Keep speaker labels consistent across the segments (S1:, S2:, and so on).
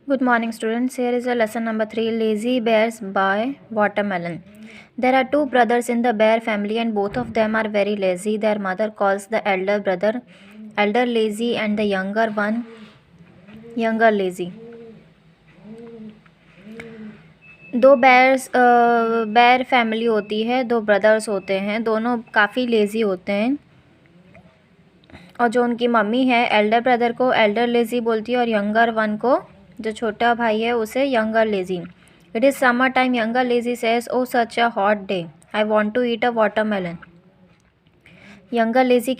S1: Good morning, students. Here is a lesson number 3, Lazy Bears by Watermelon. There are two brothers in the bear family, and both of them are very lazy. Their mother calls the elder brother elder lazy, and the younger one younger lazy. दो bear family होती है, दो brothers होते हैं, दोनों काफ़ी lazy होते हैं। और जो उनकी मम्मी है एल्डर ब्रदर को एल्डर लेज़ी बोलती है और यंगर वन को, जो छोटा भाई है, उसे younger lazy. It is summer time, younger lazy says, oh such a hot day, I want to eat a watermelon. Younger lazy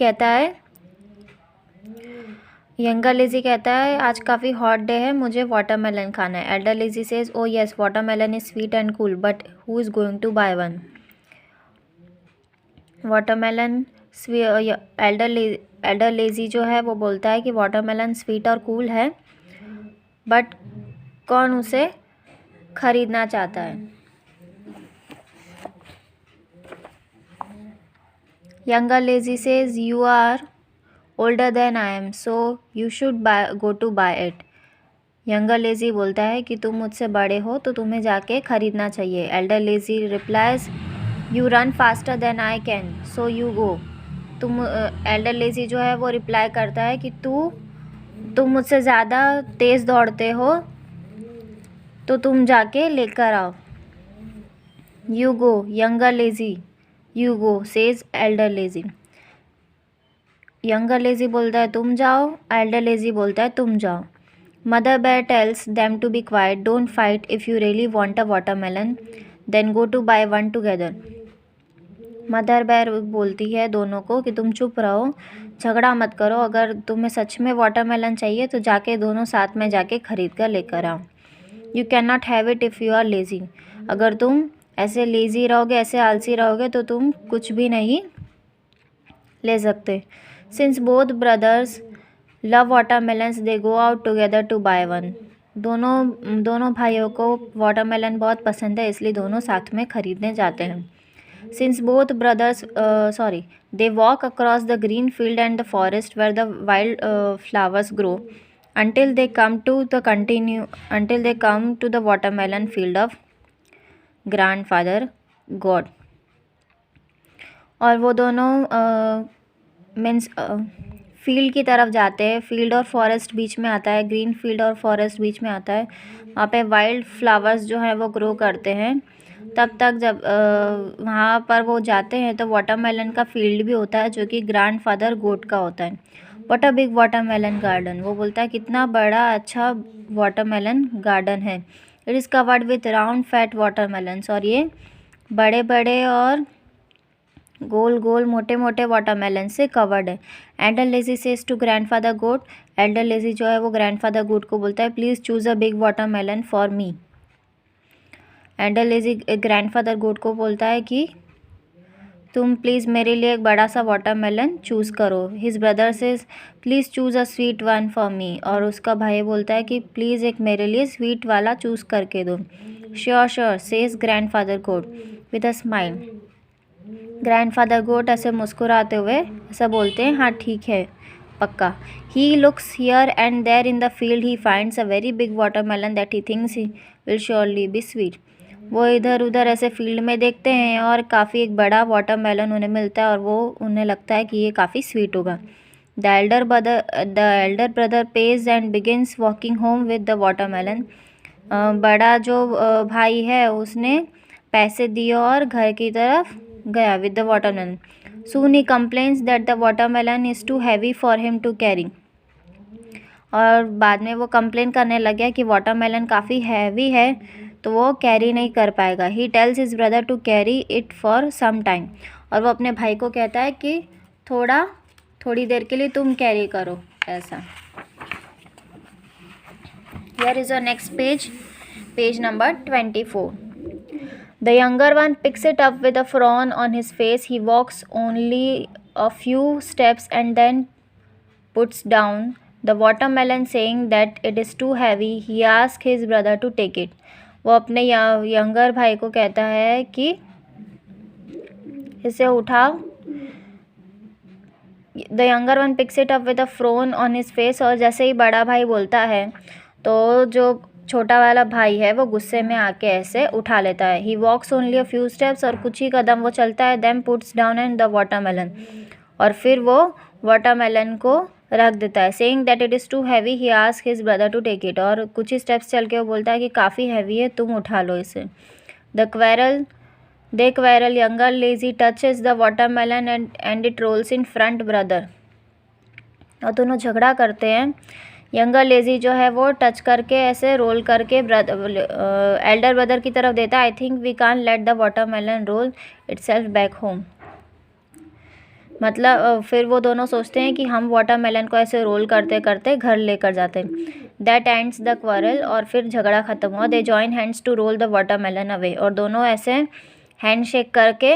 S1: कहता है आज काफ़ी हॉट डे है, मुझे वाटरमेलन खाना है। Elder lazy says, oh yes watermelon is sweet and cool, but who is going to buy one. Watermelon elder lazy जो है वो बोलता है कि वाटरमेलन स्वीट और कूल है, बट कौन उसे खरीदना चाहता है। Younger lazy says, you are older than I am, so you should go to buy it. Younger lazy बोलता है कि तुम मुझसे बड़े हो तो तुम्हें जाके खरीदना चाहिए। Elder lazy replies, you run faster than I can, so you go. Elder lazy जो है वो रिप्लाई करता है कि तुम मुझसे ज़्यादा तेज़ दौड़ते हो तो तुम जाके लेकर आओ। You go younger lazy, you go says Elder lazy. Younger lazy बोलता है तुम जाओ, एल्डर लेज़ी बोलता है तुम जाओ। Mother bear tells them to be quiet, don't fight, if you really want a watermelon then go to buy one together. Mother bear बोलती है दोनों को कि तुम चुप रहो, झगड़ा मत करो, अगर तुम्हें सच में वाटरमेलन चाहिए तो जाके दोनों साथ में जाके खरीद कर लेकर आओ। You can not have it if you are lazy, अगर तुम ऐसे लेज़ी रहोगे, ऐसे आलसी रहोगे तो तुम कुछ भी नहीं ले सकते। Since both brothers love watermelons they go out together to buy one. दोनों भाइयों को वाटरमेलन बहुत पसंद है, इसलिए दोनों साथ में खरीदने जाते हैं। Since both brothers they walk across the green field and the forest where the wild flowers grow until they come to the watermelon field of grandfather God। और वो दोनों मीन्स फील्ड की तरफ जाते हैं। फील्ड और फॉरेस्ट बीच में आता है, ग्रीन फील्ड और फॉरेस्ट बीच में आता है। वहाँ पे वाइल्ड फ्लावर्स जो हैं वो ग्रो करते हैं। तब तक जब वहाँ पर वो जाते हैं तो वाटरमेलन का फील्ड भी होता है जो कि ग्रैंडफादर गोट का होता है। What a big watermelon garden, वो बोलता है कितना बड़ा अच्छा वाटरमेलन गार्डन है। It is covered with round fat watermelons, और ये बड़े बड़े और गोल गोल मोटे मोटे वाटरमेलन से कवर्ड है। Elder lazy says to grandfather goat, elder lazy जो है वो ग्रैंडफादर गोट को बोलता है please choose a big watermelon for me. Elder Lazy grandfather goat को बोलता है कि तुम प्लीज़ मेरे लिए एक बड़ा सा वाटरमेलन चूज़ करो। His brother says please choose a sweet one for me, और उसका भाई बोलता है कि प्लीज़ एक मेरे लिए स्वीट वाला चूज़ करके दो। Sure sure says grandfather goat with a smile. Grandfather goat ऐसे मुस्कुराते हुए ऐसा बोलते हैं, हाँ ठीक है पक्का। He looks here and there in the field, he finds a very big watermelon that he thinks he will surely be sweet. वो इधर उधर ऐसे फील्ड में देखते हैं और काफ़ी एक बड़ा वाटरमेलन उन्हें मिलता है और वो उन्हें लगता है कि ये काफ़ी स्वीट होगा। The Elder brother page and begins walking home with the watermelon. बड़ा जो भाई है उसने पैसे दिए और घर की तरफ गया with the watermelon. Soon he complains that the watermelon is too heavy for him to carry, और बाद में वो कंप्लेन करने लग गया कि वाटरमेलन काफ़ी हैवी है तो वो कैरी नहीं कर पाएगा। He tells his brother to carry it for some time, और वो अपने भाई को कहता है कि थोड़ी देर के लिए तुम कैरी करो ऐसा। Here is your next page number 24। The younger one picks it up with a frown on his face. He walks only a few steps and then puts down the watermelon, saying that it is too heavy. He asks his brother to take it. वो अपने younger भाई को कहता है कि इसे उठाओ। The younger one picks it up with a frown on his face, और जैसे ही बड़ा भाई बोलता है तो जो छोटा वाला भाई है वो गुस्से में आके ऐसे उठा लेता है। He walks only a few steps, और कुछ ही कदम वो चलता है। Then puts down and the watermelon, और फिर वो वाटरमेलन को रख देता है। Saying that it is too heavy he ask his brother to take it, और कुछ ही स्टेप्स चल के वो बोलता है कि काफ़ी हैवी है, तुम उठा लो इसे। They quarrel, younger Lazy touches the watermelon and it rolls in front brother, और दोनों झगड़ा करते हैं। यंगर लेजी जो है वो टच करके ऐसे रोल करके एल्डर ब्रदर की तरफ देता है। I think we can let the watermelon roll itself back home, मतलब फिर वो दोनों सोचते हैं कि हम वाटरमेलन को ऐसे रोल करते करते घर लेकर जाते हैं। दैट एंड्स द क्वारल, और फिर झगड़ा ख़त्म हुआ। They join hands to roll the watermelon away, और दोनों ऐसे हैंड शेक करके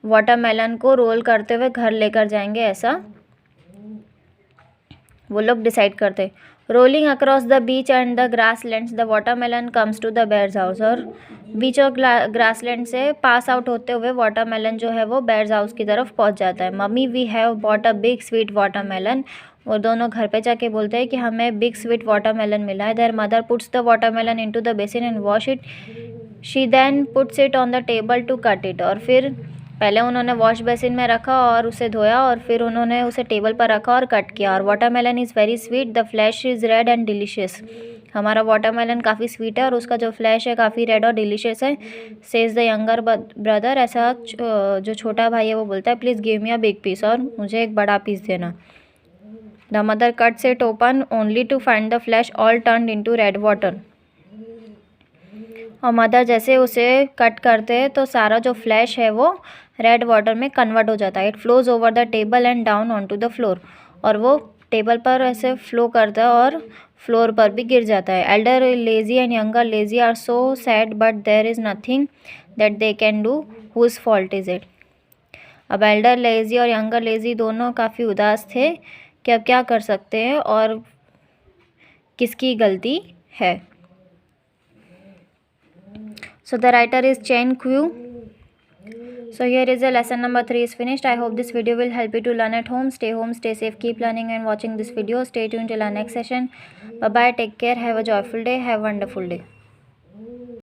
S1: वाटरमेलन को रोल करते हुए घर लेकर जाएंगे, ऐसा वो लोग डिसाइड करते। Rolling across the beach and the grasslands the watermelon comes to the bears house, और बीच और ग्रासलैंड से पास आउट होते हुए वाटरमेलन जो है वो बेयर्स हाउस की तरफ पहुंच जाता है। Mummy we have bought a big sweet watermelon, वो दोनों घर पे जाके बोलते हैं कि हमें बिग स्वीट वाटरमेलन मिला है। There mother puts the watermelon into the basin and wash it, she then puts it on the table to cut it, और फिर पहले उन्होंने वॉश बेसिन में रखा और उसे धोया, और फिर उन्होंने उसे टेबल पर रखा और कट किया। और watermelon is very sweet, the flash is red and delicious, हमारा वाटरमेलन काफ़ी स्वीट है और उसका जो फ्लैश है काफ़ी रेड और डिलीशियस है। सेज द यंगर ब्रदर, ऐसा जो छोटा भाई है वो बोलता है, please give me a big piece, और मुझे एक बड़ा पीस देना। The mother cuts it open only to find the flesh all turned into red water, और मदर जैसे उसे कट करते हैं तो सारा जो फ्लैश है वो रेड वाटर में कन्वर्ट हो जाता है। It flows over the table and down on to the floor, और वो टेबल पर ऐसे फ्लो करता है और फ्लोर पर भी गिर जाता है। Elder lazy and younger lazy are so sad but there is nothing that they can do, whose fault is it. अब एल्डर लेजी और यंगर लेजी दोनों काफ़ी उदास थे कि अब क्या कर सकते हैं और किसकी गलती है। So the writer is Chen Qiu. So here is the lesson number 3 is finished. I hope this video will help you to learn at home. Stay home, stay safe, keep learning and watching this video. Stay tuned till our next session. Bye bye, take care, have a joyful day, have a wonderful day.